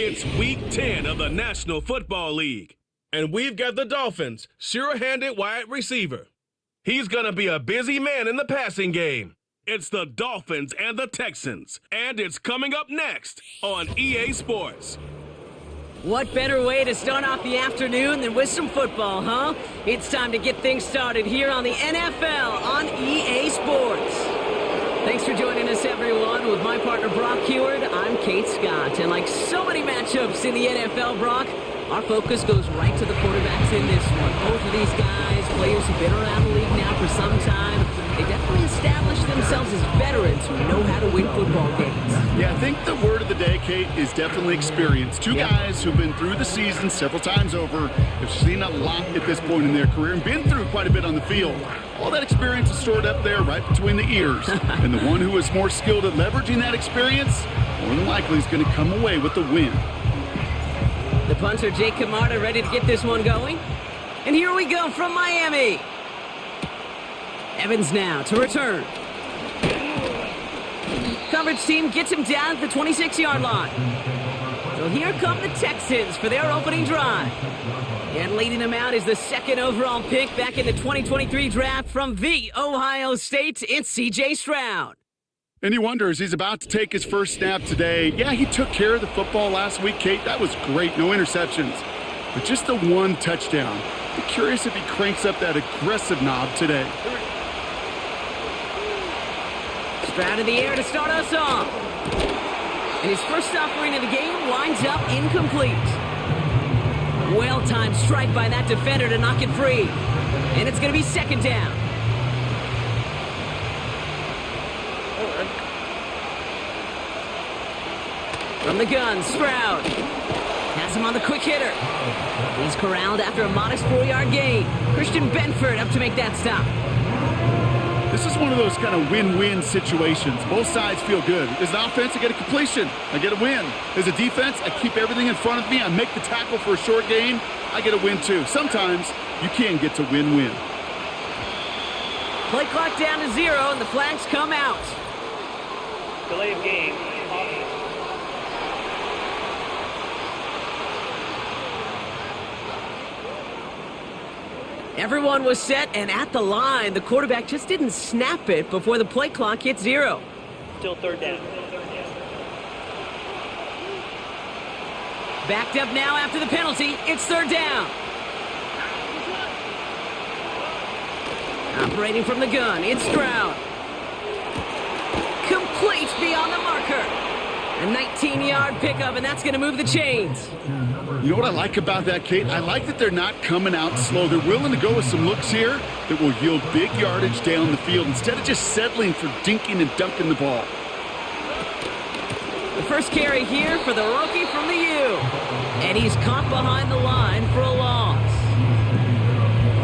It's Week 10 of the National Football League, and we've got the Dolphins' sure-handed wide receiver. He's going to be a busy man in the passing game. It's the Dolphins and the Texans, and it's coming up next on EA Sports. What better way to start off the afternoon than with some football, huh? It's time to get things started here on the NFL on EA Sports. Thanks for joining us, everyone. With my partner, Brock Heward, I'm Kate Scott. And like so many matchups in the NFL, Brock, our focus goes right to the quarterbacks in this one. Both of these guys, players who've been around the league now for some time, they definitely established themselves as veterans who know how to win football games. Yeah, I think the word of the day, Kate, is definitely experience. Two guys who've been through the season several times over, have seen a lot at this point in their career, and been through quite a bit on the field. All that experience is stored up there right between the ears. And the one who is more skilled at leveraging that experience, more than likely is going to come away with the win. The punter, Jake Camarda, ready to get this one going. And here we go from Miami. Evans now to return. Coverage team gets him down at the 26-yard line. So here come the Texans for their opening drive. And leading them out is the second overall pick back in the 2023 draft from the Ohio State. It's C.J. Stroud. And he wonders, he's about to take his first snap today. Yeah, he took care of the football last week, Kate. That was great. No interceptions. But just the one touchdown. Be curious if he cranks up that aggressive knob today. Stroud in the air to start us off. And his first offering of the game winds up incomplete. Well-timed strike by that defender to knock it free. And it's going to be second down. From the gun, Stroud has him on the quick hitter. He's corralled after a modest 4-yard gain. Christian Benford up to make that stop. This is one of those kind of win-win situations. Both sides feel good. As an offense, I get a completion. I get a win. As a defense, I keep everything in front of me. I make the tackle for a short gain. I get a win too. Sometimes you can get to win-win. Play clock down to 0 and the flags come out. Delay of game. Everyone was set and at the line. The quarterback just didn't snap it before the play clock hit 0. Still third down. Backed up now after the penalty. It's third down. Operating from the gun, it's Stroud. Complete beyond the marker. A 19-yard pickup, and that's going to move the chains. You know what I like about that, Kate? I like that they're not coming out slow. They're willing to go with some looks here that will yield big yardage down the field instead of just settling for dinking and dunking the ball. The first carry here for the rookie from the U. And he's caught behind the line for a loss.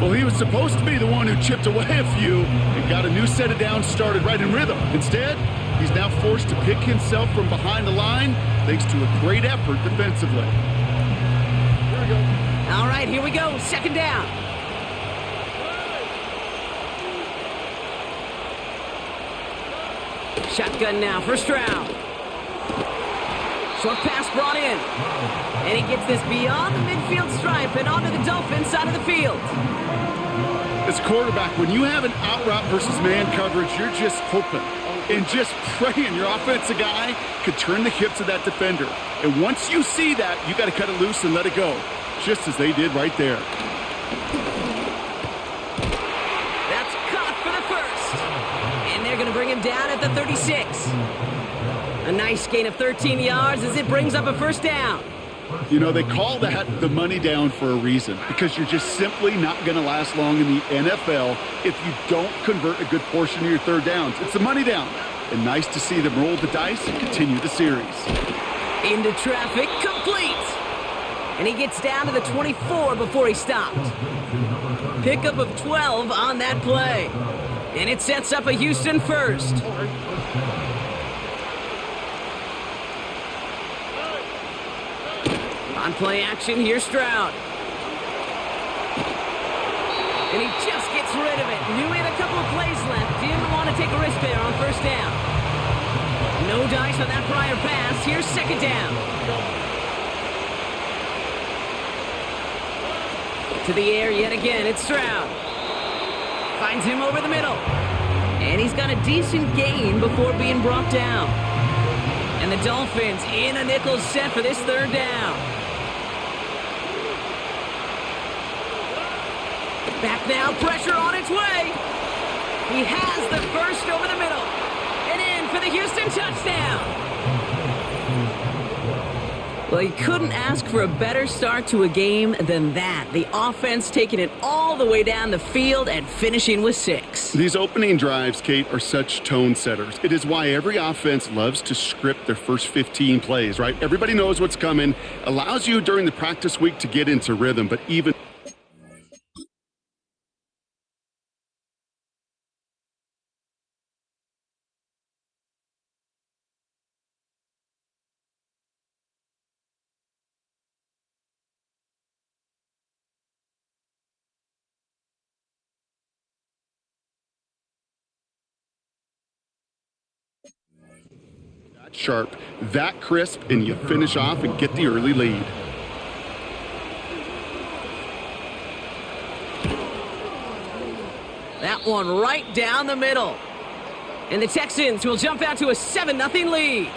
Well, he was supposed to be the one who chipped away a few and got a new set of downs started right in rhythm. Instead, he's now forced to pick himself from behind the line thanks to a great effort defensively. All right, here we go. Second down. Shotgun now for Stroud. Short pass brought in. And he gets this beyond the midfield stripe and onto the Dolphins side of the field. As a quarterback, when you have an out route versus man coverage, you're just hoping and just praying your offensive guy could turn the hips of that defender. And once you see that, you got to cut it loose and let it go, just as they did right there. That's caught for the first. And they're going to bring him down at the 36. A nice gain of 13 yards as it brings up a first down. You know, they call that the money down for a reason, because you're just simply not going to last long in the NFL if you don't convert a good portion of your third downs. It's the money down. And nice to see them roll the dice and continue the series. Into traffic, complete. And he gets down to the 24 before he stopped. Pickup of 12 on that play. And it sets up a Houston first. On play action, here's Stroud. And he just gets rid of it. Knew he had a couple of plays left. Didn't want to take a risk there on first down. No dice on that prior pass. Here's second down. To the air yet again, it's Stroud. Finds him over the middle. And he's got a decent gain before being brought down. And the Dolphins in a nickel set for this third down. Back now, pressure on its way. He has the first over the middle. And in for the Houston touchdown. Well, you couldn't ask for a better start to a game than that. The offense taking it all the way down the field and finishing with 6. These opening drives, Kate, are such tone setters. It is why every offense loves to script their first 15 plays, right? Everybody knows what's coming. Allows you during the practice week to get into rhythm, but even sharp, that crisp, and you finish off and get the early lead. That one right down the middle. And the Texans will jump out to a 7-0 lead.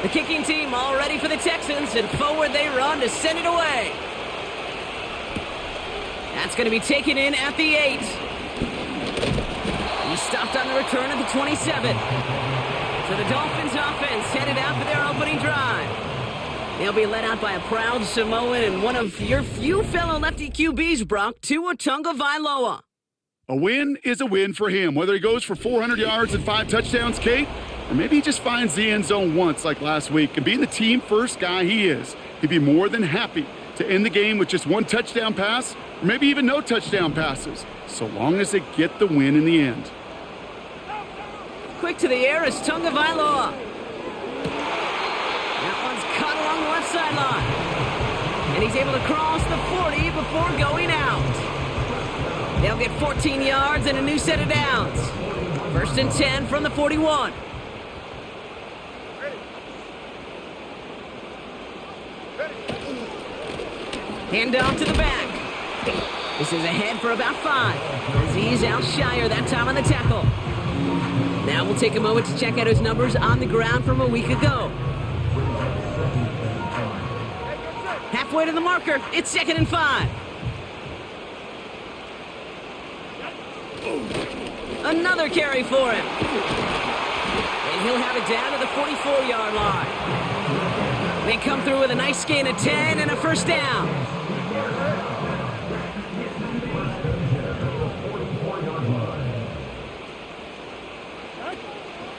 The kicking team all ready for the Texans, and forward they run to send it away. That's going to be taken in at the 8. He stopped on the return at the 27. So the Dolphins offense headed out for their opening drive. They'll be led out by a proud Samoan and one of your few fellow lefty QBs, Brock, Tua Tagovailoa. A win is a win for him, whether he goes for 400 yards and 5 touchdowns, Kate, or maybe he just finds the end zone once like last week. And being the team-first guy he is, he'd be more than happy to end the game with just 1 touchdown pass, or maybe even no touchdown passes, so long as they get the win in the end. Quick to the air is Tagovailoa. That one's caught along the left sideline. And he's able to cross the 40 before going out. They'll get 14 yards and a new set of downs. 1st and 10 from the 41. Hand off to the back. This is ahead for about 5. Azeez Al-Shire that time on the tackle. Now we'll take a moment to check out his numbers on the ground from a week ago. Halfway to the marker, it's 2nd and 5. Another carry for him. And he'll have it down to the 44-yard line. They come through with a nice gain of 10 and a first down.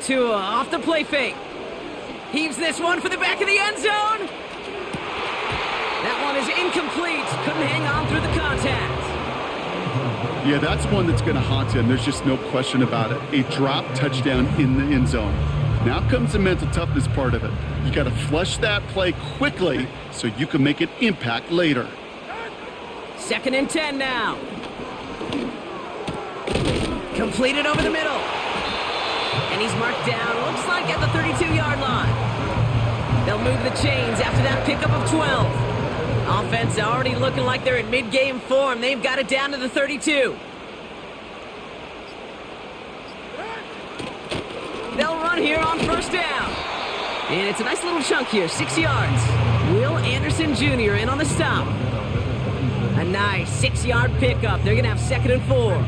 Tua off the play fake. Heaves this one for the back of the end zone. That one is incomplete. Couldn't hang on through the contact. Yeah, that's one that's going to haunt him. There's just no question about it. A drop touchdown in the end zone. Now comes the mental toughness part of it. You got to flush that play quickly so you can make an impact later. 2nd and 10 now. Completed over the middle. And he's marked down, looks like at the 32-yard line. They'll move the chains after that pickup of 12. Offense already looking like they're in mid-game form. They've got it down to the 32. They'll run here on 1st down. And it's a nice little chunk here, 6 yards. Will Anderson Jr. in on the stop. A nice 6-yard pickup. They're going to have 2nd and 4.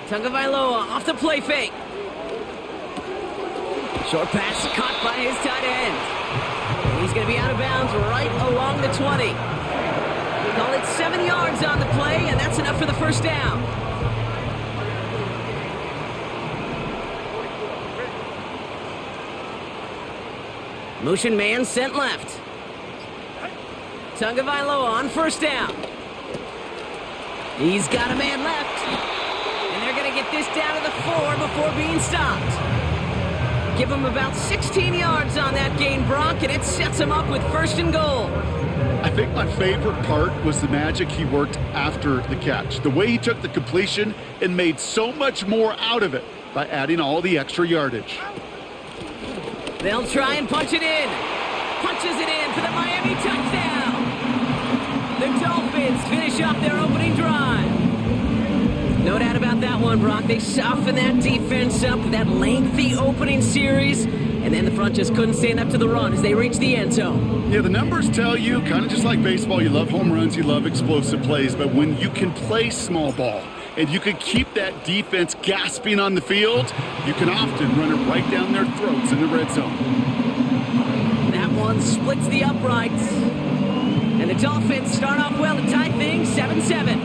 Tagovailoa off the play fake. Short pass caught by his tight end. And he's going to be out of bounds right along the 20. Call it 7 yards on the play, and that's enough for the first down. Motion man sent left. Tagovailoa on 1st down. He's got a man left. And they're going to get this down to the 4 before being stopped. Give him about 16 yards on that gain, Brock, and it sets him up with 1st and goal. I think my favorite part was the magic he worked after the catch. The way he took the completion and made so much more out of it by adding all the extra yardage. They'll try and punch it in. Dolphins finish off their opening drive. No doubt about that one, Brock. They softened that defense up with that lengthy opening series, and then the front just couldn't stand up to the run as they reached the end zone. Yeah, the numbers tell you, kind of just like baseball, you love home runs, you love explosive plays, but when you can play small ball and you can keep that defense gasping on the field, you can often run it right down their throats in the red zone. That one splits the uprights. And the Dolphins start off well to tie things 7-7.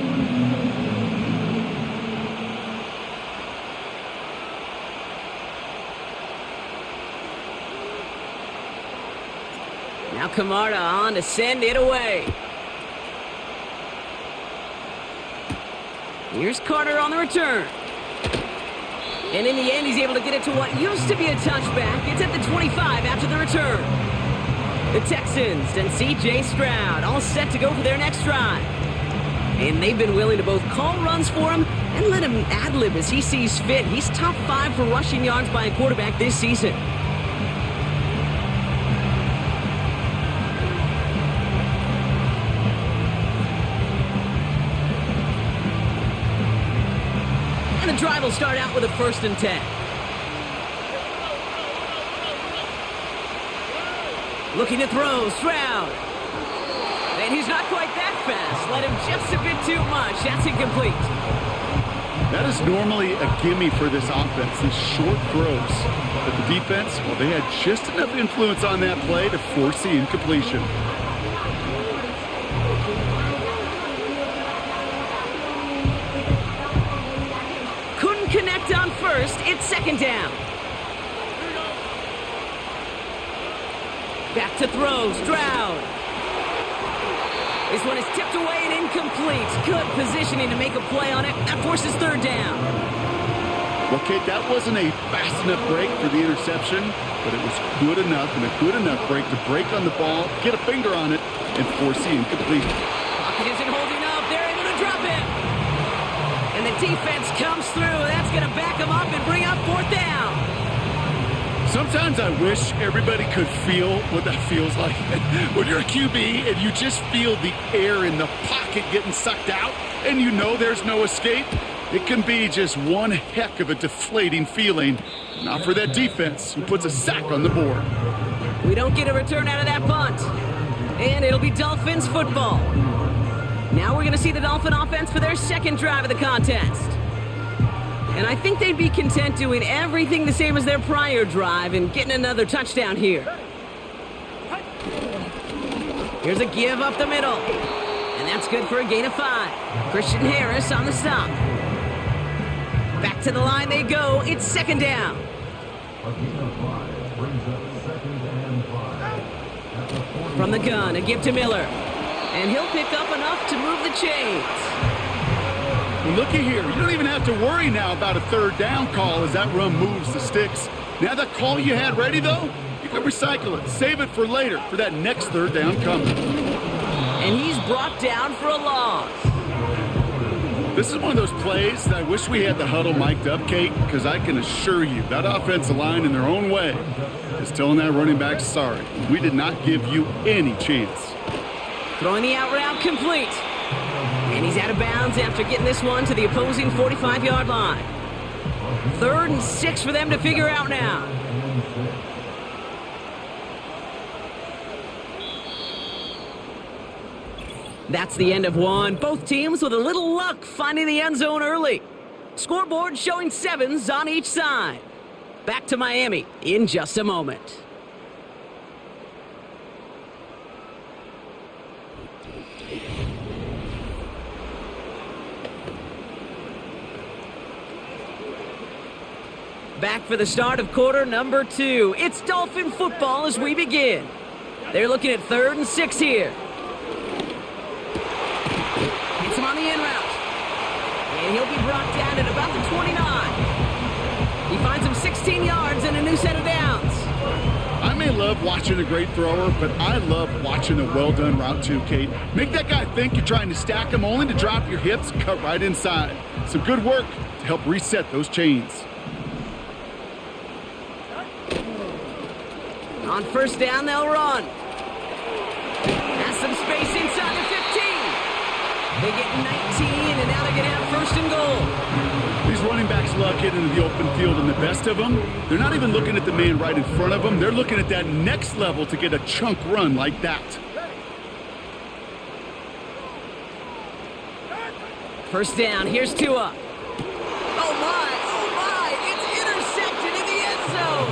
Now Camarda on to send it away. Here's Carter on the return. And in the end, he's able to get it to what used to be a touchback. It's at the 25 after the return. The Texans and C.J. Stroud all set to go for their next drive. And they've been willing to both call runs for him and let him ad-lib as he sees fit. He's top 5 for rushing yards by a quarterback this season. And the drive will start out with a 1st and 10. Looking to throw, Stroud. And he's not quite that fast. Let him just a bit too much. That's incomplete. That is normally a gimme for this offense, these short throws. But the defense, well, they had just enough influence on that play to force the incompletion. Couldn't connect on 1st. It's 2nd down. Back to throw, Stroud. This one is tipped away and incomplete. Good positioning to make a play on it. That forces 3rd down. Well, Kate, that wasn't a fast enough break for the interception, but it was good enough and a good enough break to break on the ball, get a finger on it, and force the incompletion. Pocket isn't holding up. They're able to drop it. And the defense comes through. That's going to back them up and bring up 4th down. Sometimes I wish everybody could feel what that feels like. When you're a QB and you just feel the air in the pocket getting sucked out and you know there's no escape, it can be just one heck of a deflating feeling. Not for that defense who puts a sack on the board. We don't get a return out of that punt. And it'll be Dolphins football. Now we're going to see the Dolphin offense for their 2nd drive of the contest. And I think they'd be content doing everything the same as their prior drive and getting another touchdown here. Here's a give up the middle. And that's good for a gain of 5. Christian Harris on the stop. Back to the line they go. It's 2nd down. From the gun, a give to Miller. And he'll pick up enough to move the chains. Looky here, you don't even have to worry now about a 3rd down call as that run moves the sticks. Now that call you had ready, though, you can recycle it. Save it for later, for that next 3rd down coming. And he's brought down for a loss. This is one of those plays that I wish we had the huddle mic'd up, Kate, because I can assure you that offensive line in their own way is telling that running back, sorry, we did not give you any chance. Throwing the out route complete. And he's out of bounds after getting this one to the opposing 45-yard line. 3rd and 6 for them to figure out now. That's the end of one. Both teams with a little luck finding the end zone early. Scoreboard showing 7s on each side. Back to Miami in just a moment. Back for the start of quarter number 2. It's Dolphin football as we begin. They're looking at 3rd and 6 here. Hits him on the in route. And he'll be brought down at about the 29. He finds him 16 yards and a new set of downs. I may love watching a great thrower, but I love watching a well-done route too, Kate. Make that guy think you're trying to stack him only to drop your hips and cut right inside. Some good work to help reset those chains. On 1st down, they'll run. Has some space inside the They get 19, and now they're going to have first and goal. These running backs love getting into the open field, and the best of them, they're not even looking at the man right in front of them. They're looking at that next level to get a chunk run like that. First down, here's Tua. Oh my, it's intercepted in the end zone.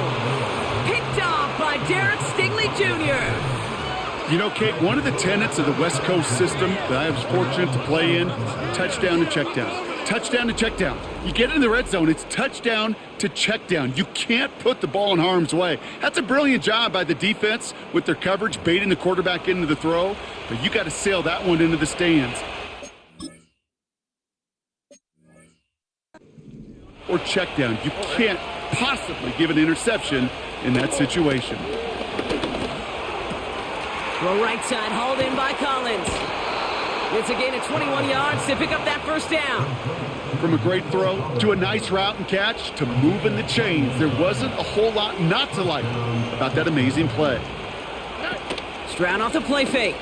Picked off by Derek Stingley Jr. You know, Kate, one of the tenets of the West Coast system that I was fortunate to play in, touchdown to check down. Touchdown to check down. You get in the red zone, it's touchdown to check down. You can't put the ball in harm's way. That's a brilliant job by the defense with their coverage, baiting the quarterback into the throw, but you got to sail that one into the stands. Or check down. You can't possibly give an interception in that situation. Throw right side, hauled in by Collins. It's a gain of 21 yards to pick up that first down. From a great throw to a nice route and catch to moving the chains, there wasn't a whole lot not to like about that amazing play. Stroud off the play fake.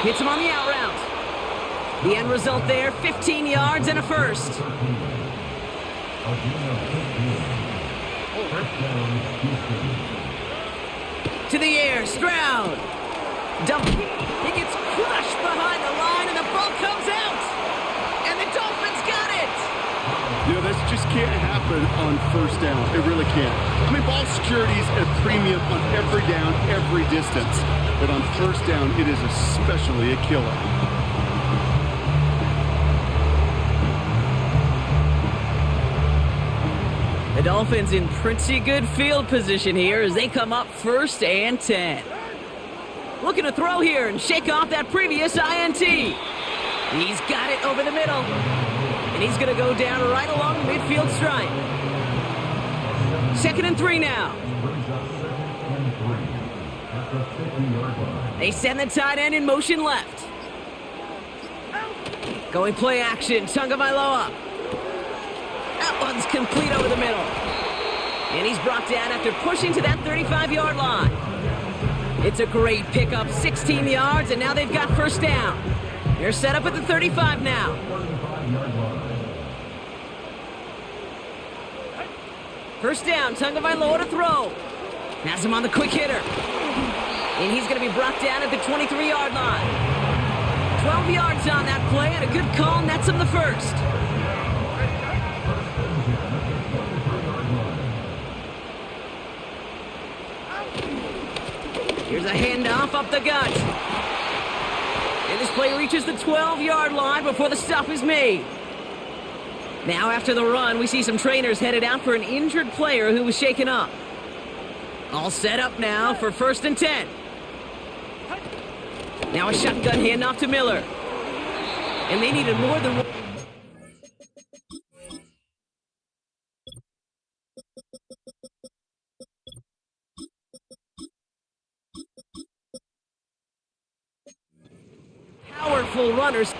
Hits him on the out route. The end result there, 15 yards and a first. To the air, Stroud. Dump. He gets crushed behind the line, and the ball comes out. And the Dolphins got it. You know, this just can't happen on first down. It really can't. I mean, ball security is at a premium on every down, every distance. But on first down, it is especially a killer. The Dolphins in pretty good field position here as they come up 1st and 10. Looking to throw here and shake off that previous INT. He's got it over the middle. And he's going to go down right along the midfield stripe. 2nd and 3 now. They send the tight end in motion left. Going play action, Tagovailoa. That one's complete over the middle. And he's brought down after pushing to that 35-yard line. It's a great pickup, 16 yards, and now they've got first down. They're set up at the 35 now. First down, Tagovailoa to throw. Has him on the quick hitter. And he's going to be brought down at the 23-yard line. 12 yards on that play, and a good call nets him the first. Here's a handoff up the gut. And this play reaches the 12-yard line before the stop is made. Now after the run, we see some trainers headed out for an injured player who was shaken up. All set up now for 1st and 10. Now a shotgun handoff to Miller. And they needed more than one. Powerful runners.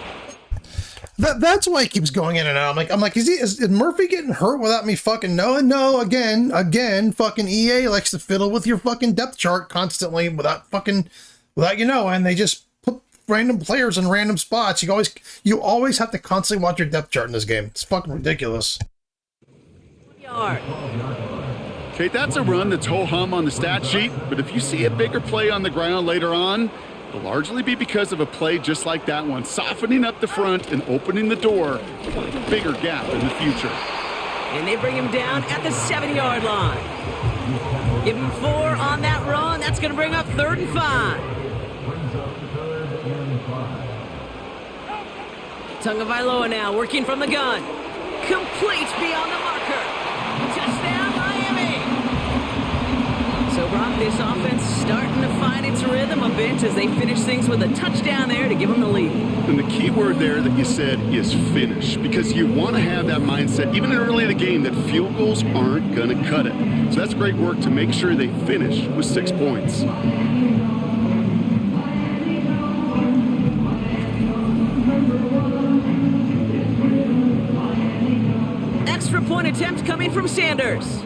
That's why he keeps going in and out. I'm like, is Murphy getting hurt without me fucking knowing? No, again, fucking EA likes to fiddle with your fucking depth chart constantly without you know, and they just put random players in random spots. You always have to constantly watch your depth chart in this game. It's fucking ridiculous. Kate, that's a run that's ho-hum on the stat sheet, but if you see a bigger play on the ground later on, it'll largely be because of a play just like that one, softening up the front and opening the door for a bigger gap in the future. And they bring him down at the 7-yard line. Give him 4 on that run. That's going to bring up 3rd and 5. Tagovailoa now working from the gun. Complete beyond the marker. Touchdown, Miami. So, Brock, this offense starting to find its rhythm a bit as they finish things with a touchdown there to give them the lead. And the key word there that you said is finish, because you want to have that mindset, even early in the game, that field goals aren't going to cut it. So that's great work to make sure they finish with 6 points. Extra point attempt coming from Sanders.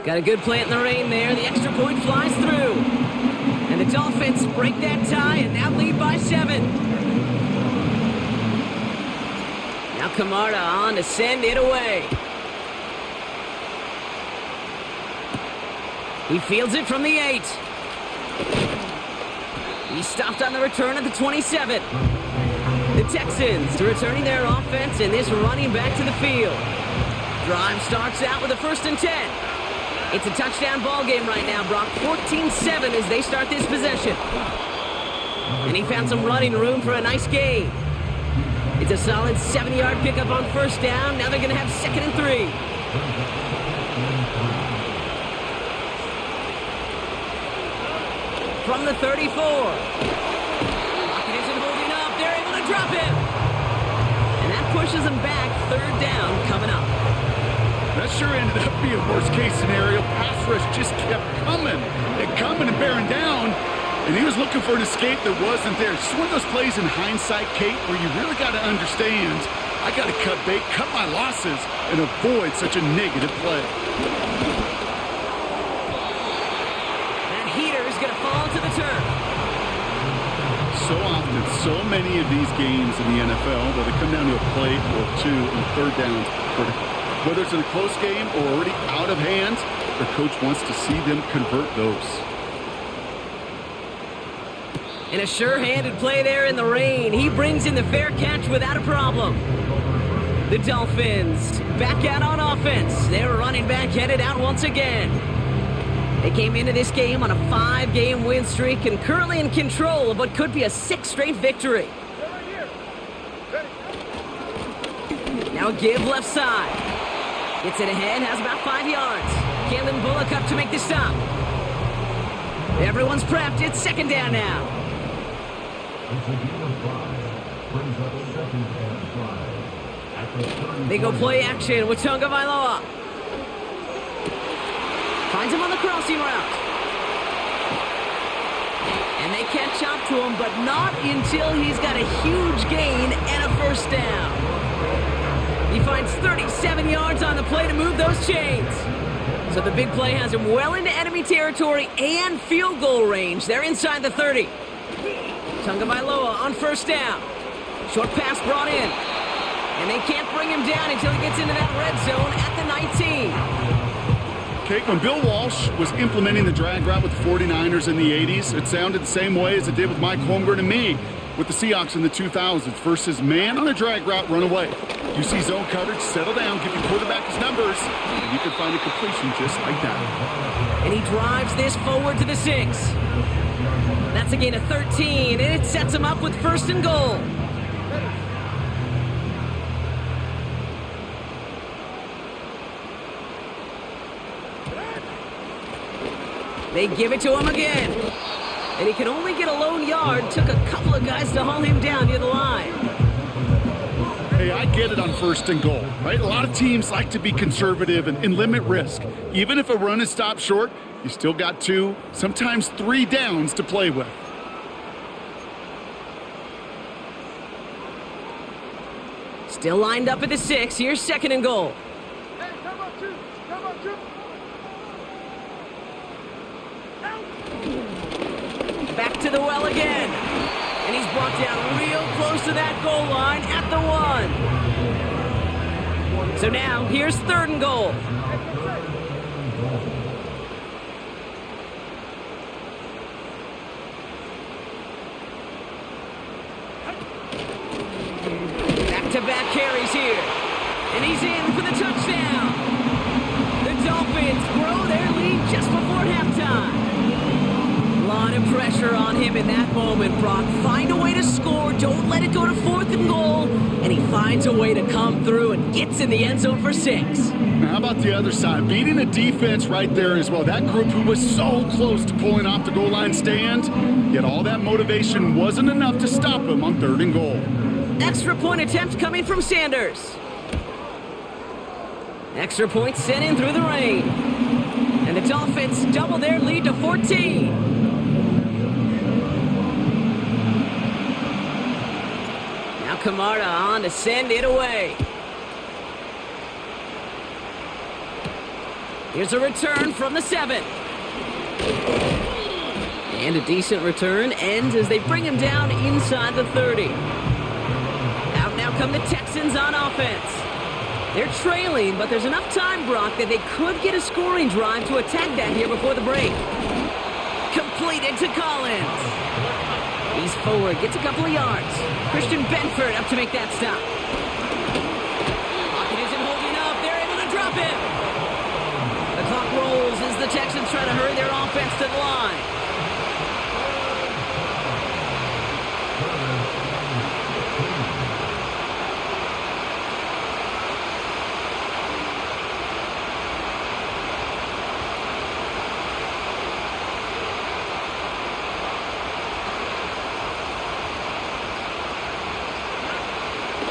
Got a good plant in the rain there. The extra point flies through. And And the Dolphins break that tie and now lead by 7. Now Camarda on to send it away. He fields it from the 8. He stopped on the return at the 27. The Texans returning their offense and this running back to the field. Drive starts out with a 1st and 10. It's a touchdown ball game right now, Brock. 14-7 as they start this possession. And he found some running room for a nice gain. It's a solid 7-yard pickup on 1st down. Now they're going to have 2nd and 3. From the 34. Lockett isn't holding up. They're able to drop him. And that pushes him back. 3rd down coming up. That sure ended up being a worst-case scenario. Pass rush just kept coming and bearing down. And he was looking for an escape that wasn't there. It's one of those plays in hindsight, Kate, where you really got to understand, I got to cut bait, cut my losses, and avoid such a negative play. Going to fall to the turf. So often, so many of these games in the NFL, where they come down to a play or 2 and 3rd downs critical. Whether it's in a close game or already out of hand, the coach wants to see them convert those. And a sure-handed play there in the rain. He brings in the fair catch without a problem. The Dolphins back out on offense. Their running back headed out once again. They came into this game on a 5-game win streak and currently in control of what could be a 6th straight victory. Now a give left side. Gets it ahead, has about 5 yards. Kalen Bullock up to make the stop. Everyone's prepped. It's 2nd down now. They go play action with Tonga Vailoa. Finds him on the crossing route. And they catch up to him, but not until he's got a huge gain and a 1st down. He finds 37 yards on the play to move those chains. So the big play has him well into enemy territory and field goal range. They're inside the 30. Tonga Vailoa on 1st down. Short pass brought in. And they can't bring him down until he gets into that red zone at the 19. When Bill Walsh was implementing the drag route with the 49ers in the 80s, it sounded the same way as it did with Mike Holmgren and me with the Seahawks in the 2000s versus man on a drag route, run away. You see zone coverage, settle down, give your quarterback his numbers, and you can find a completion just like that. And he drives this forward to the 6. That's a gain of 13, and it sets him up with 1st and goal. They give it to him again. And he can only get a lone yard. Took a couple of guys to haul him down near the line. Hey, I get it on 1st and goal, right? A lot of teams like to be conservative and limit risk. Even if a run is stopped short, you still got 2, sometimes 3 downs to play with. Still lined up at the 6. Here's 2nd and goal. Hey, come on, 2. Come on, 2. Back to the well again. And he's brought down real close to that goal line at the 1. So now, here's 3rd and goal. Back-to-back carries here. And he's in for the touchdown. The Dolphins grow their lead just before halftime. A lot of pressure on him in that moment, Brock. Find a way to score. Don't let it go to 4th and goal. And he finds a way to come through and gets in the end zone for 6. Now, how about the other side? Beating a defense right there as well. That group who was so close to pulling off the goal line stand, yet all that motivation wasn't enough to stop him on 3rd and goal. Extra point attempt coming from Sanders. Extra point sent in through the rain. And the Dolphins double their lead to 14. Now Camarda on to send it away. Here's a return from the 7. And a decent return ends as they bring him down inside the 30. Out now come the Texans on offense. They're trailing, but there's enough time, Brock, that they could get a scoring drive to attack that here before the break. Completed to Collins. He's forward, gets a couple of yards. Christian Benford up to make that stop. Pocket isn't holding up. They're able to drop him. The clock rolls as the Texans try to hurry their offense to the line.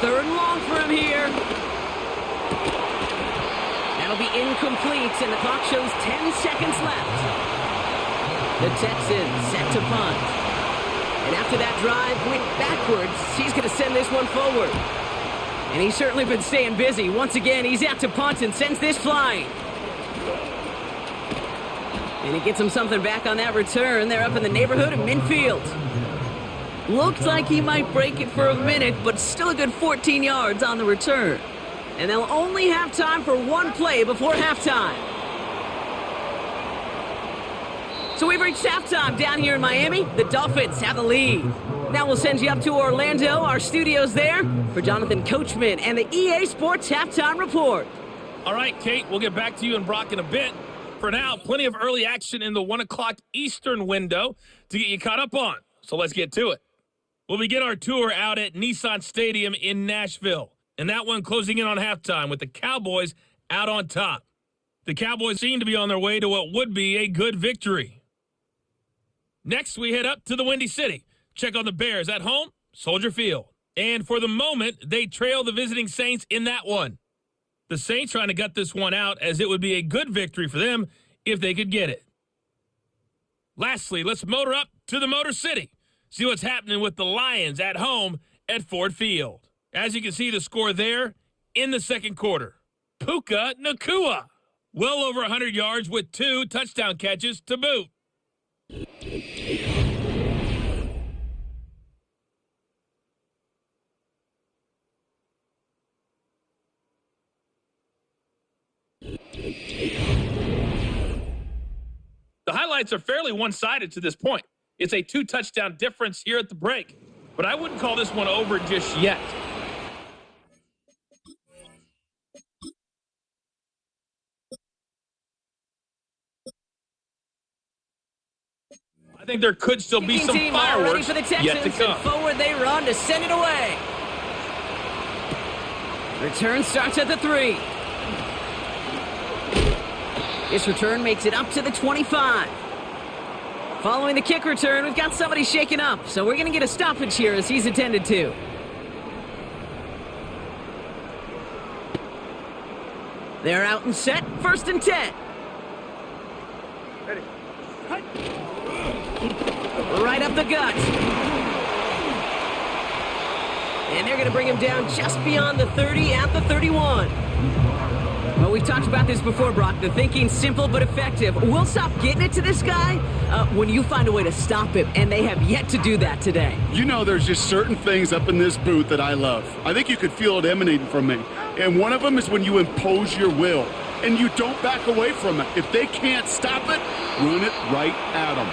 Third and long for him here. That'll be incomplete, and the clock shows 10 seconds left. The Texans set to punt. And after that drive went backwards, he's going to send this one forward. And he's certainly been staying busy. Once again, he's out to punt and sends this flying. And he gets him something back on that return. They're up in the neighborhood of midfield. Looks like he might break it for a minute, but still a good 14 yards on the return. And they'll only have time for one play before halftime. So we've reached halftime down here in Miami. The Dolphins have the lead. Now we'll send you up to Orlando, our studios there, for Jonathan Coachman and the EA Sports Halftime Report. All right, Kate, we'll get back to you and Brock in a bit. For now, plenty of early action in the 1 o'clock Eastern window to get you caught up on. So let's get to it. We'll begin our tour out at Nissan Stadium in Nashville, and that one closing in on halftime with the Cowboys out on top. The Cowboys seem to be on their way to what would be a good victory. Next, we head up to the Windy City. Check on the Bears at home, Soldier Field. And for the moment, they trail the visiting Saints in that one. The Saints trying to gut this one out as it would be a good victory for them if they could get it. Lastly, let's motor up to the Motor City. See what's happening with the Lions at home at Ford Field. As you can see the score there in the second quarter. Puka Nacua, well over 100 yards with 2 touchdown catches to boot. The highlights are fairly one-sided to this point. It's a 2-touchdown difference here at the break, but I wouldn't call this one over just yet. I think there could still be some fireworks for the Texans, yet to come. And forward they run to send it away. Return starts at the 3. This return makes it up to the 25. Following the kick return, we've got somebody shaken up, so we're going to get a stoppage here as he's attended to. They're out and set, 1st and 10. Ready. Right up the gut. And they're going to bring him down just beyond the 30 at the 31. Well, we've talked about this before, Brock. The thinking's simple but effective. We'll stop getting it to this guy when you find a way to stop him, and they have yet to do that today. You know, there's just certain things up in this booth that I love. I think you could feel it emanating from me. And one of them is when you impose your will, and you don't back away from it. If they can't stop it, run it right at them.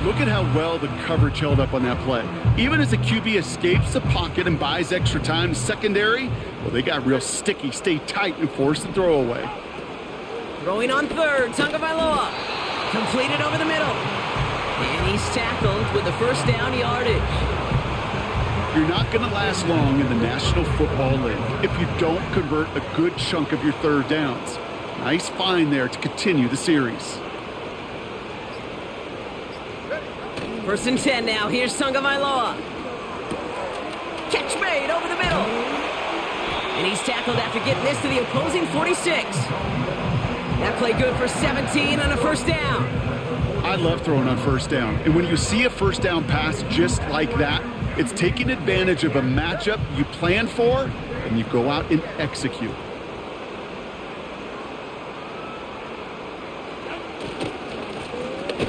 Look at how well the coverage held up on that play. Even as the QB escapes the pocket and buys extra time secondary, well, they got real sticky, stay tight, and force the throw away. Throwing on 3rd, Tagovailoa. Completed over the middle. And he's tackled with the first down yardage. You're not going to last long in the National Football League if you don't convert a good chunk of your 3rd downs. Nice find there to continue the series. 1st and 10 now. Here's Tagovailoa. Catch made over the middle. And he's tackled after getting this to the opposing 46. That play good for 17 on a 1st down. I love throwing on 1st down. And when you see a 1st down pass just like that, it's taking advantage of a matchup you plan for, and you go out and execute.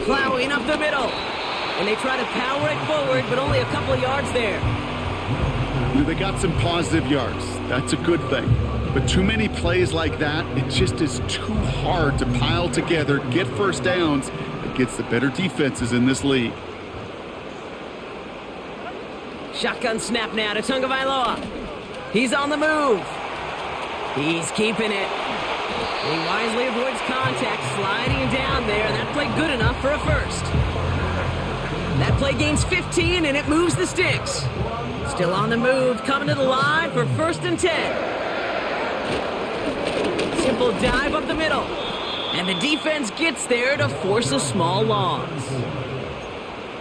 Plowing in up the middle. And they try to power it forward, but only a couple of yards there. They got some positive yards. That's a good thing. But too many plays like that, it just is too hard to pile together, get first downs against the better defenses in this league. Shotgun snap now to Tagovailoa. He's on the move. He's keeping it. He wisely avoids contact, sliding down there. That play good enough for a first. That play gains 15, and it moves the sticks. Still on the move, coming to the line for 1st and 10. Simple dive up the middle. And the defense gets there to force a small loss.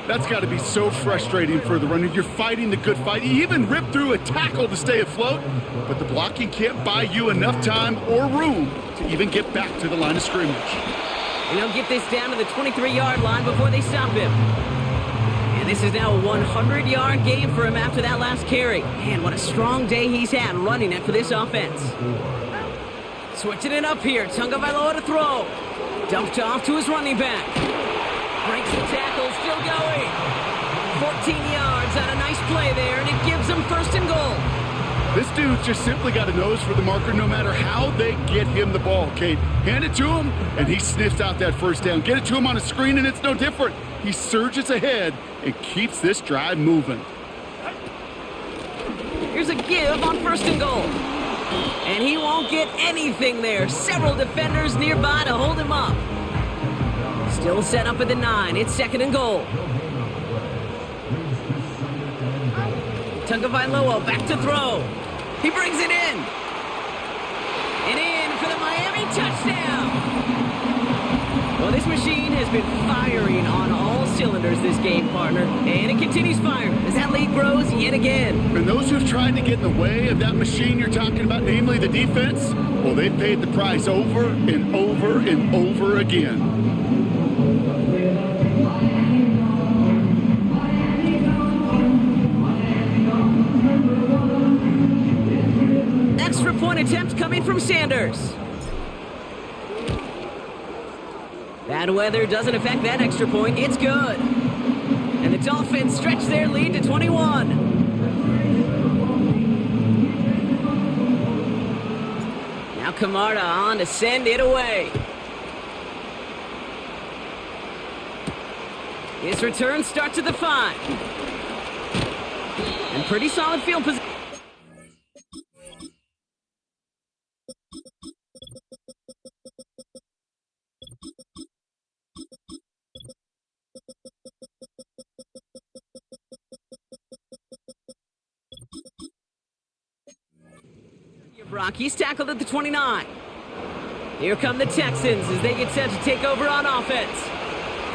That's got to be so frustrating for the runner. You're fighting the good fight. You even rip through a tackle to stay afloat, but the blocking can't buy you enough time or room to even get back to the line of scrimmage. And he'll get this down to the 23-yard line before they stop him. And this is now a 100-yard game for him after that last carry. Man, what a strong day he's had running it for this offense. Switching it up here. Tagovailoa to throw. Dumped off to his running back. Breaks the tackle, still going. 14 yards on a nice play there, and it gives them 1st and goal. This dude's just simply got a nose for the marker no matter how they get him the ball, Kate. Hand it to him, and he sniffs out that first down. Get it to him on a screen, and it's no different. He surges ahead and keeps this drive moving. Here's a give on 1st and goal. And he won't get anything there. Several defenders nearby to hold him up. Still set up at the 9. It's 2nd and goal. Tagovailoa back to throw. He brings it in. And in for the Miami touchdown. Well, this machine has been firing on all cylinders this game, partner. And it continues firing as that lead grows yet again. And those who've tried to get in the way of that machine you're talking about, namely the defense, well, they've paid the price over and over and over again. Extra point attempt coming from Sanders. Bad weather doesn't affect that extra point. It's good. And the Dolphins stretch their lead to 21. Now Camarda on to send it away. His return starts at the 5. And pretty solid field position. Brock, he's tackled at the 29. Here come the Texans as they get set to take over on offense.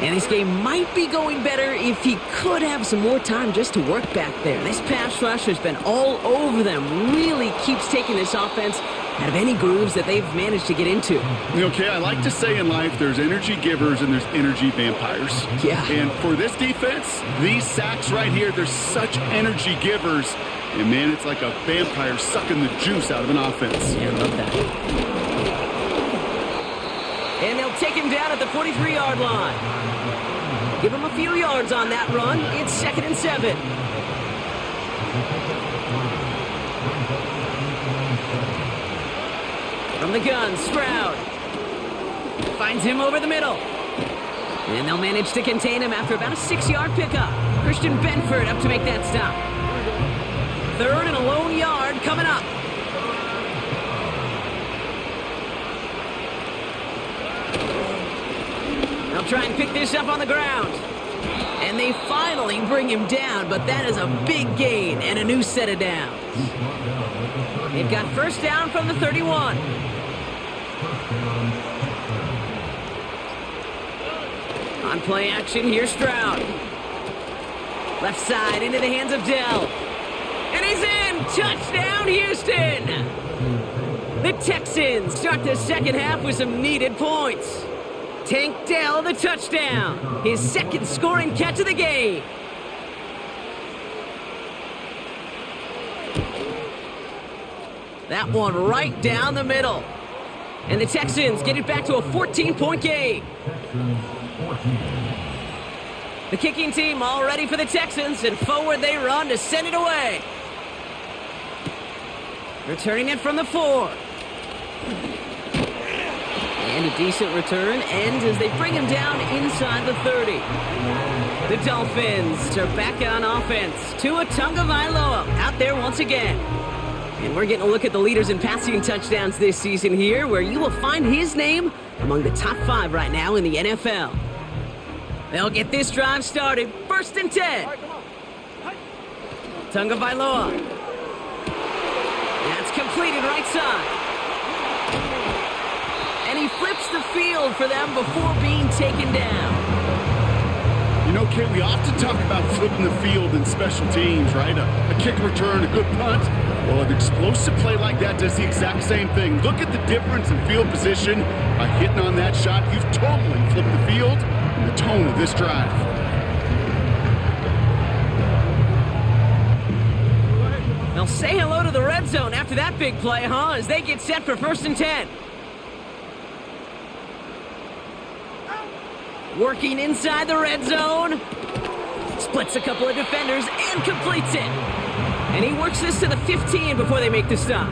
And this game might be going better if he could have some more time just to work back there. This pass rush has been all over them. Really keeps taking this offense out of any grooves that they've managed to get into. Okay, I like to say in life there's energy givers and there's energy vampires. Yeah. And for this defense, these sacks right here, they're such energy givers. And man, it's like a vampire sucking the juice out of an offense. Yeah, I love that. And they'll take him down at the 43-yard line. Give him a few yards on that run. It's 2nd and 7. From the gun, Stroud. Finds him over the middle. And they'll manage to contain him after about a 6-yard pickup. Christian Benford up to make that stop. 3rd and a lone yard coming up. They'll try and pick this up on the ground. And they finally bring him down, but that is a big gain and a new set of downs. They've got 1st down from the 31. On play action, here's Stroud. Left side into the hands of Dell. And he's in! Touchdown, Houston! The Texans start the second half with some needed points. Tank Dell, the touchdown. His 2nd scoring catch of the game. That one right down the middle. And the Texans get it back to a 14-point game. The kicking team all ready for the Texans, and forward they run to send it away. Returning it from the 4. And a decent return ends as they bring him down inside the 30. The Dolphins are back on offense. Tua Tagovailoa out there once again. And we're getting a look at the leaders in passing touchdowns this season here, where you will find his name among the top 5 right now in the NFL. They'll get this drive started. 1st and 10. Tagovailoa. That's completed right side. And he flips the field for them before being taken down. You know, Kate, we often talk about flipping the field in special teams, right? A kick return, a good punt. Well, an explosive play like that does the exact same thing. Look at the difference in field position. By hitting on that shot, you've totally flipped the field and the tone of this drive. They'll say hello to the red zone after that big play, huh? As they get set for 1st and 10. Working inside the red zone. Splits a couple of defenders and completes it. And he works this to the 15 before they make the stop.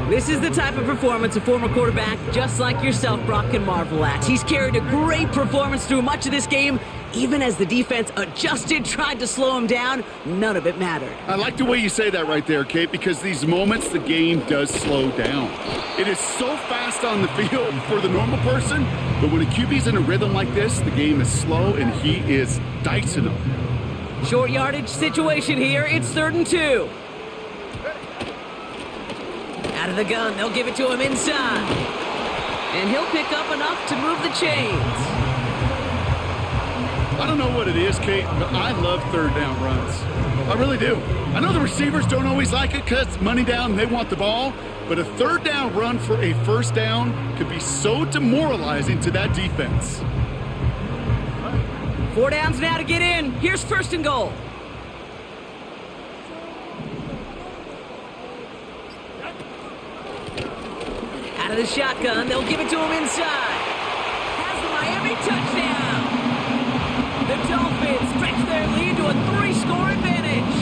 This is the type of performance a former quarterback just like yourself, Brock, can marvel at. He's carried a great performance through much of this game. Even as the defense adjusted, tried to slow him down, none of it mattered. I like the way you say that right there, Kate, because these moments the game does slow down. It is so fast on the field for the normal person, but when a QB's in a rhythm like this, the game is slow and he is dicing them. Short yardage situation here. It's 3rd and 2. Out of the gun, they'll give it to him inside. And he'll pick up enough to move the chains. I don't know what it is, Kate, but I love 3rd down runs. I really do. I know the receivers don't always like it because money down, they want the ball, but a 3rd down run for a 1st down could be so demoralizing to that defense. 4 downs now to get in. Here's 1st and goal. Out of the shotgun, they'll give it to him inside. Has the Miami touchdown. The Dolphins stretch their lead to a 3-score advantage.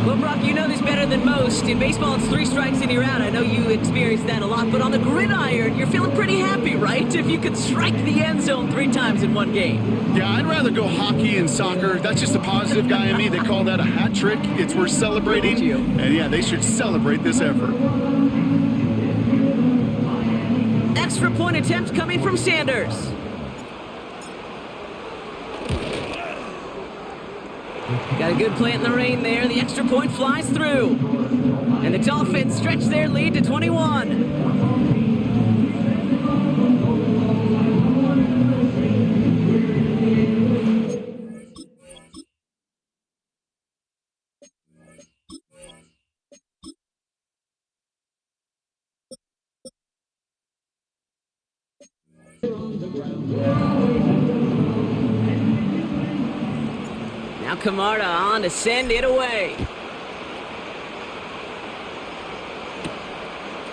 Well, Brock, you know this better than most. In baseball, it's 3 strikes and you're out. I know you experienced that a lot, but on the gridiron, you're feeling pretty happy, right? If you could strike the end zone 3 times in one game. Yeah, I'd rather go hockey and soccer. That's just the positive guy in me. They call that a hat trick. It's worth celebrating. And yeah, they should celebrate this effort. Extra point attempt coming from Sanders. Got a good plant in the rain there. The extra point flies through. And the Dolphins stretch their lead to 21. Now Camarda on to send it away.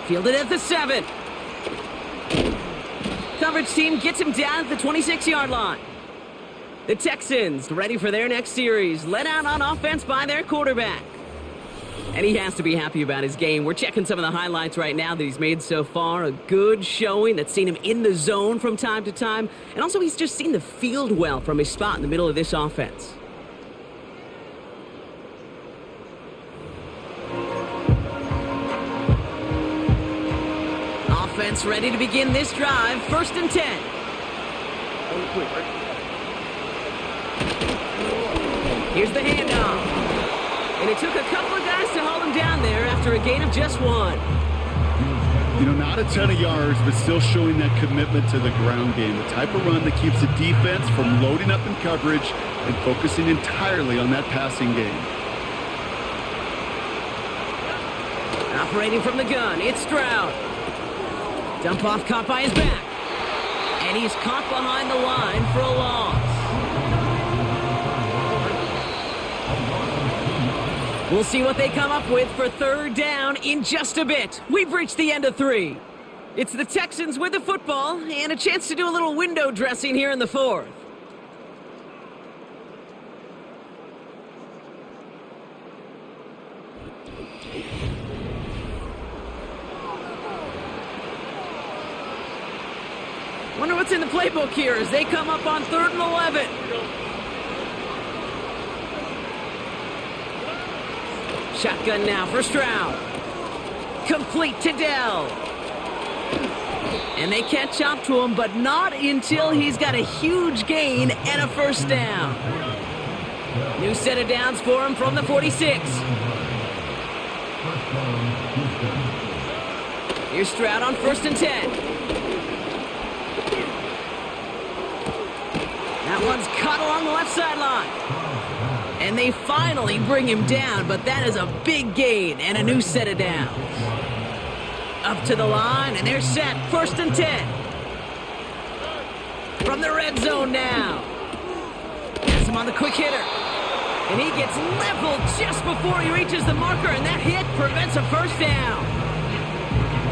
Fielded at the 7. Coverage team gets him down at the 26-yard line. The Texans ready for their next series, led out on offense by their quarterback. And he has to be happy about his game. We're checking some of the highlights right now that he's made so far. A good showing that's seen him in the zone from time to time. And also he's just seen the field well from his spot in the middle of this offense. Offense ready to begin this drive. 1st and 10. Here's the handoff. And it took a couple of guys to hold him down there after a gain of just 1. You know, not a ton of yards, but still showing that commitment to the ground game. The type of run that keeps the defense from loading up in coverage and focusing entirely on that passing game. Operating from the gun, it's Stroud. Dump off caught by his back. And he's caught behind the line for a loss. We'll see what they come up with for 3rd down in just a bit. We've reached the end of 3. It's the Texans with the football and a chance to do a little window dressing here in the 4th. Wonder what's in the playbook here as they come up on 3rd and 11. Shotgun now for Stroud. Complete to Dell. And they catch up to him, but not until he's got a huge gain and a first down. New set of downs for him from the 46. Here's Stroud on 1st and 10. That one's caught along the left sideline. And they finally bring him down, but that is a big gain and a new set of downs. Up to the line, and they're set. 1st and 10. From the red zone now. Has him on the quick hitter. And he gets leveled just before he reaches the marker, and that hit prevents a first down.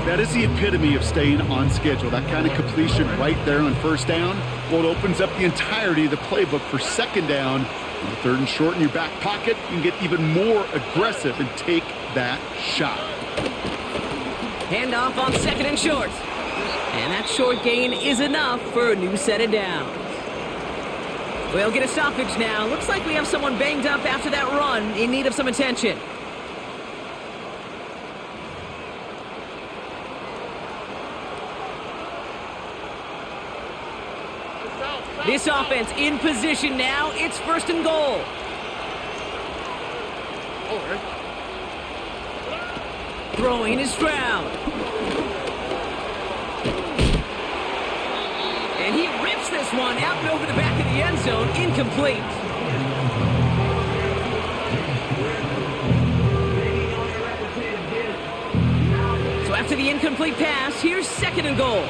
That is the epitome of staying on schedule. That kind of completion right there on first down. Well, it opens up the entirety of the playbook for second down. On 3rd and short in your back pocket, you can get even more aggressive and take that shot. Handoff on 2nd and short. And that short gain is enough for a new set of downs. We'll get a stoppage now. Looks like we have someone banged up after that run in need of some attention. This offense in position now. It's 1st and goal. Throwing is Stroud. And he rips this one out and over the back of the end zone. Incomplete. So after the incomplete pass, here's 2nd and goal.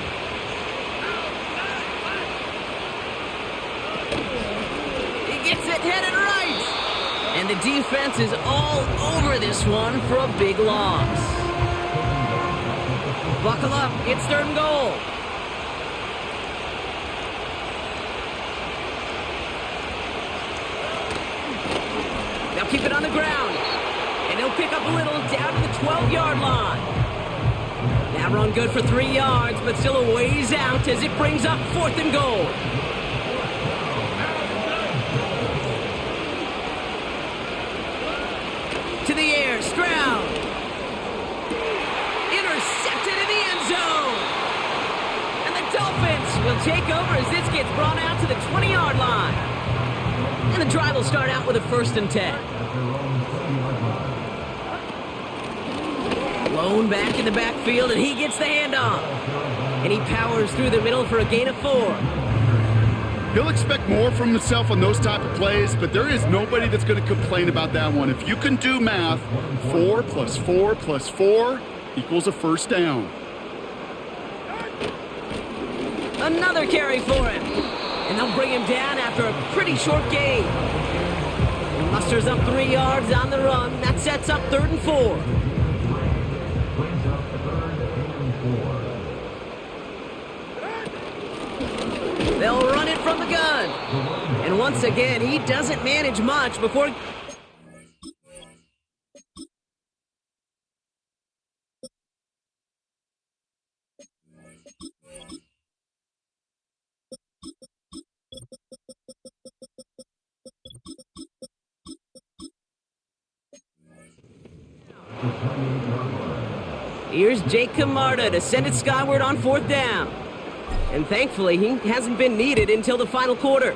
Gets it headed right. And the defense is all over this one for a big loss. Buckle up. It's 3rd and goal. They'll keep it on the ground. And they'll pick up a little down to the 12-yard line. That run good for 3 yards, but still a ways out as it brings up 4th and goal. To the air, Stroud. Intercepted in the end zone. And the Dolphins will take over as this gets brought out to the 20-yard line. And the drive will start out with a 1st and 10. Lone back in the backfield, and he gets the handoff. And he powers through the middle for a gain of 4. He'll expect more from himself on those type of plays, but there is nobody that's going to complain about that one. If you can do math, 4 + 4 + 4 equals a first down. Another carry for him. And they'll bring him down after a pretty short gain. He musters up 3 yards on the run. That sets up 3rd and 4. They'll run it from the gun. And once again, he doesn't manage much before... Here's Jake Camarda to send it skyward on 4th down. And thankfully, he hasn't been needed until the final quarter.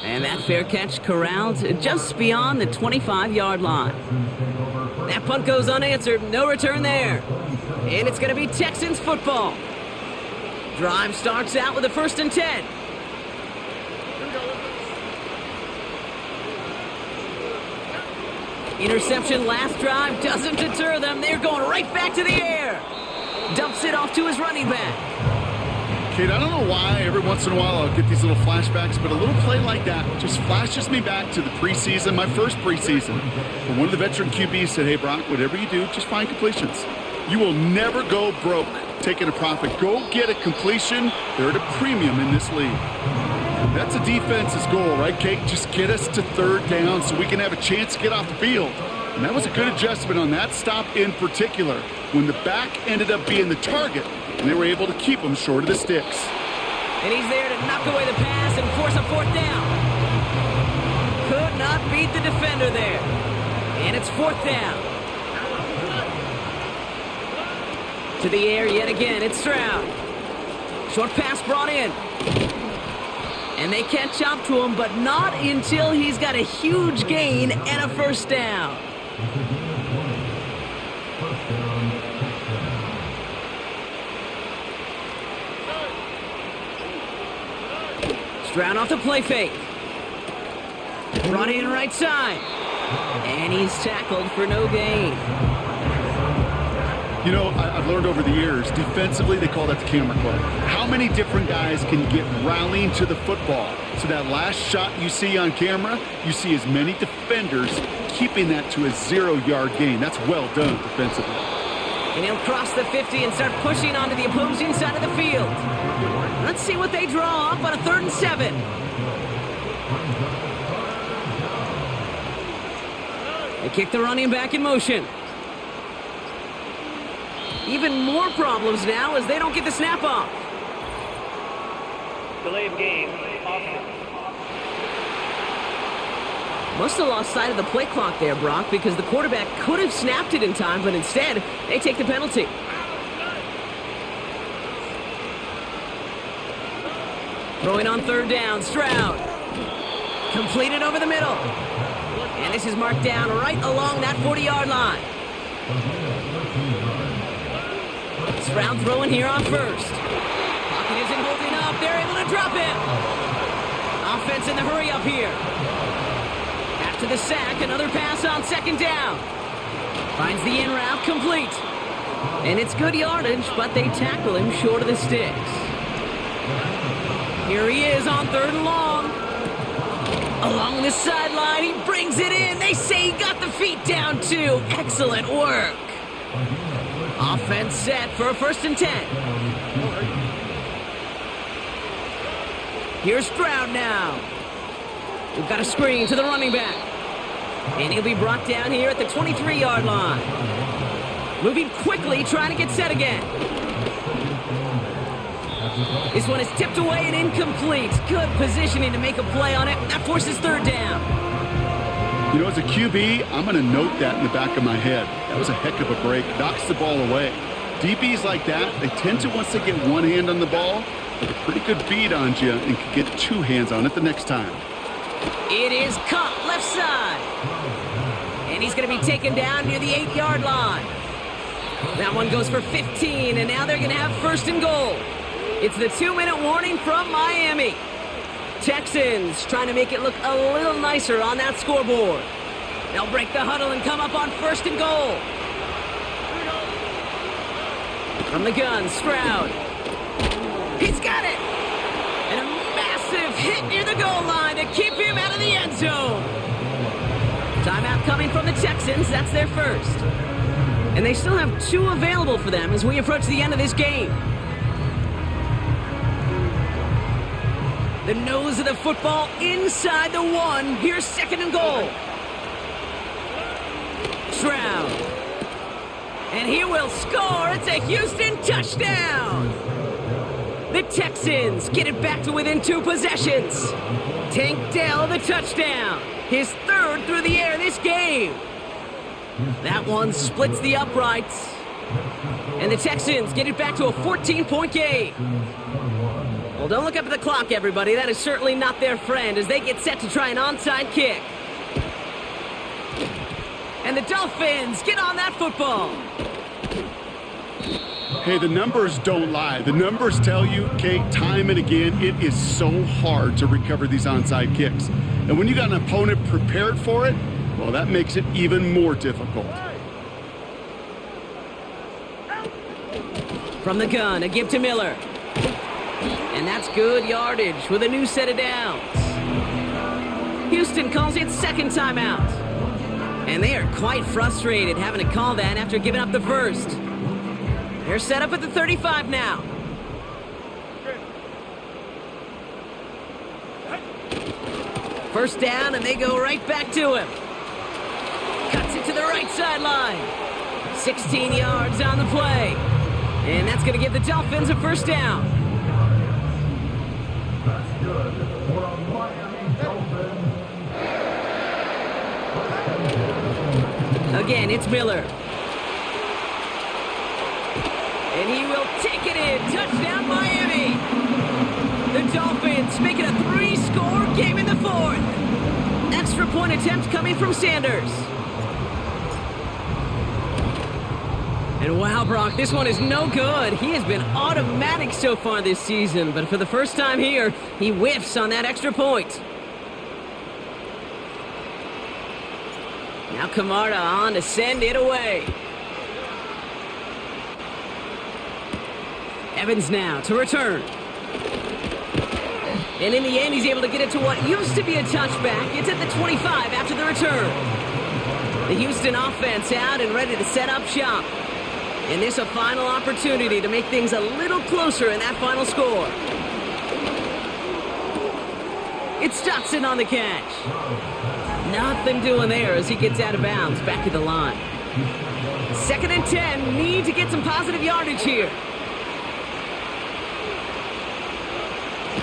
And that fair catch corralled just beyond the 25-yard line. That punt goes unanswered. No return there. And it's going to be Texans football. Drive starts out with a 1st and 10. Interception last drive doesn't deter them. They're going right back to the air. Dumps it off to his running back. Kate, I don't know why every once in a while I'll get these little flashbacks, but a little play like that just flashes me back to the preseason, my first preseason. When one of the veteran QBs said, hey, Brock, whatever you do, just find completions. You will never go broke taking a profit. Go get a completion. They're at a premium in this league. That's a defense's goal, right, Kate? Just get us to third down so we can have a chance to get off the field. And that was a good adjustment on that stop in particular, when the back ended up being the target, and they were able to keep him short of the sticks. And he's there to knock away the pass and force a fourth down. Could not beat the defender there. And it's fourth down. To the air yet again, it's Stroud. Short pass brought in. And they catch up to him, but not until he's got a huge gain and a first down. Stroud off the play fake. Brought in right side. And he's tackled for no gain. You know, I've learned over the years, defensively, they call that the camera club. How many different guys can get rallying to the football? So that last shot you see on camera, you see as many defenders keeping that to a 0-yard gain. That's well done defensively. And he'll cross the 50 and start pushing onto the opposing side of the field. Let's see what they draw up on a 3rd and 7. They kick the running back in motion. Even more problems now as they don't get the snap off. Delay of game. Offense. Must have lost sight of the play clock there, Brock, because the quarterback could have snapped it in time, but instead, they take the penalty. Throwing on 3rd down, Stroud. Completed over the middle. And this is marked down right along that 40-yard line. Stroud throwing here on 1st. Pocket isn't holding up. They're able to drop it. Offense in the hurry up here. After the sack, another pass on 2nd down. Finds the in route complete. And it's good yardage, but they tackle him short of the sticks. Here he is on 3rd and long. Along the sideline, he brings it in. They say he got the feet down too. Excellent work. Offense set for a 1st and 10. Here's Stroud now. We've got a screen to the running back. And he'll be brought down here at the 23-yard line. Moving quickly, trying to get set again. This one is tipped away and incomplete. Good positioning to make a play on it. That forces 3rd down. You know, as a QB, I'm going to note that in the back of my head. That was a heck of a break. Knocks the ball away. DBs like that, they tend to, once they get one hand on the ball, put a pretty good beat on you and can get 2 hands on it the next time. It is caught left side. And he's going to be taken down near the 8-yard line. That one goes for 15, and now they're going to have 1st and goal. It's the 2-minute warning from Miami. Texans trying to make it look a little nicer on that scoreboard. They'll break the huddle and come up on 1st and goal. From the gun, Stroud. He's got it! And a massive hit near the goal line to keep him out of the end zone. Timeout coming from the Texans. That's their 1st. And they still have 2 available for them as we approach the end of this game. The nose of the football inside the 1. Here's 2nd and goal. Stroud. And he will score. It's a Houston touchdown. The Texans get it back to within 2 possessions. Tank Dell the touchdown. His 3rd through the air this game. That one splits the uprights. And the Texans get it back to a 14-point game. Well, don't look up at the clock, everybody. That is certainly not their friend as they get set to try an onside kick. And the Dolphins get on that football. Hey, the numbers don't lie. The numbers tell you, Kate, time and again, it is so hard to recover these onside kicks. And when you got an opponent prepared for it, well, that makes it even more difficult. From the gun, a give to Miller. And that's good yardage with a new set of downs. Houston calls it 2nd timeout. And they are quite frustrated having to call that after giving up the 1st. They're set up at the 35 now. First down, and they go right back to him. Cuts it to the right sideline. 16 yards on the play. And that's going to give the Dolphins a first down. Again, it's Miller. And he will take it in. Touchdown, Miami. The Dolphins make it a 3-score game in the fourth. Extra point attempt coming from Sanders. And wow, Brock, this one is no good. He has been automatic so far this season, but for the first time here, he whiffs on that extra point. Now Camarda on to send it away. Evans now to return. And in the end, he's able to get it to what used to be a touchback. It's at the 25 after the return. The Houston offense out and ready to set up shop. And this a final opportunity to make things a little closer in that final score. It's Dotson on the catch. Nothing doing there as he gets out of bounds back at the line. 2nd and 10. Need to get some positive yardage here.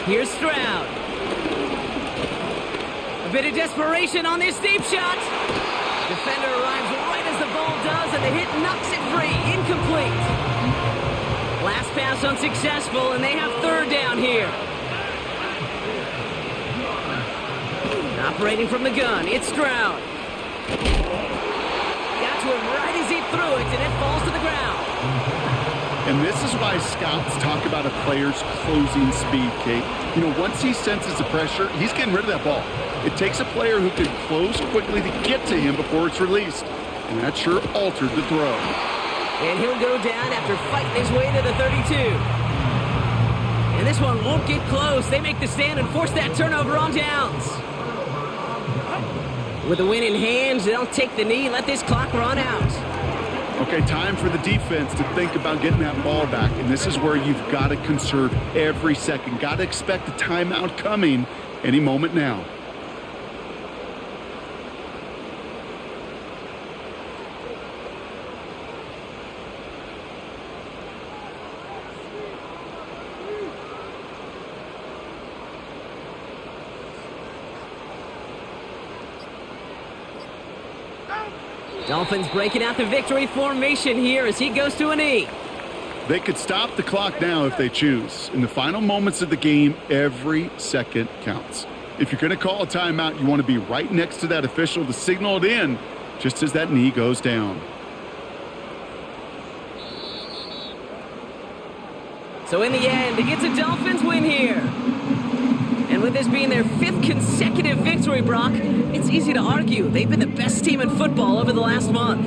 Here's Stroud. A bit of desperation on this deep shot. Defender arrives right as the ball does, and the hit knocks it free. Incomplete. Last pass unsuccessful, and they have 3rd down here. Operating from the gun, it's Stroud. Got to him right as he threw it, and it falls to the ground. And this is why scouts talk about a player's closing speed, Kate. You know, once he senses the pressure, he's getting rid of that ball. It takes a player who can close quickly to get to him before it's released. And that sure altered the throw. And he'll go down after fighting his way to the 32. And this one won't get close. They make the stand and force that turnover on downs. With the win in hands, they'll take the knee and let this clock run out. Okay, time for the defense to think about getting that ball back. And this is where you've got to conserve every second. Got to expect a timeout coming any moment now. Dolphins breaking out the victory formation here as he goes to a knee. They could stop the clock now if they choose. In the final moments of the game, every second counts. If you're going to call a timeout, you want to be right next to that official to signal it in just as that knee goes down. So in the end, it gets a Dolphins win here. And with this being their 5th consecutive victory, Brock, it's easy to argue they've been the best team in football over the last month.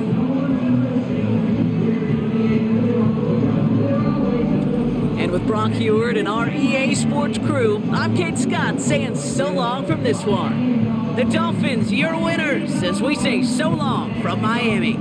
And with Brock Heward and our EA Sports crew, I'm Kate Scott saying so long from this one. The Dolphins, your winners, as we say so long from Miami.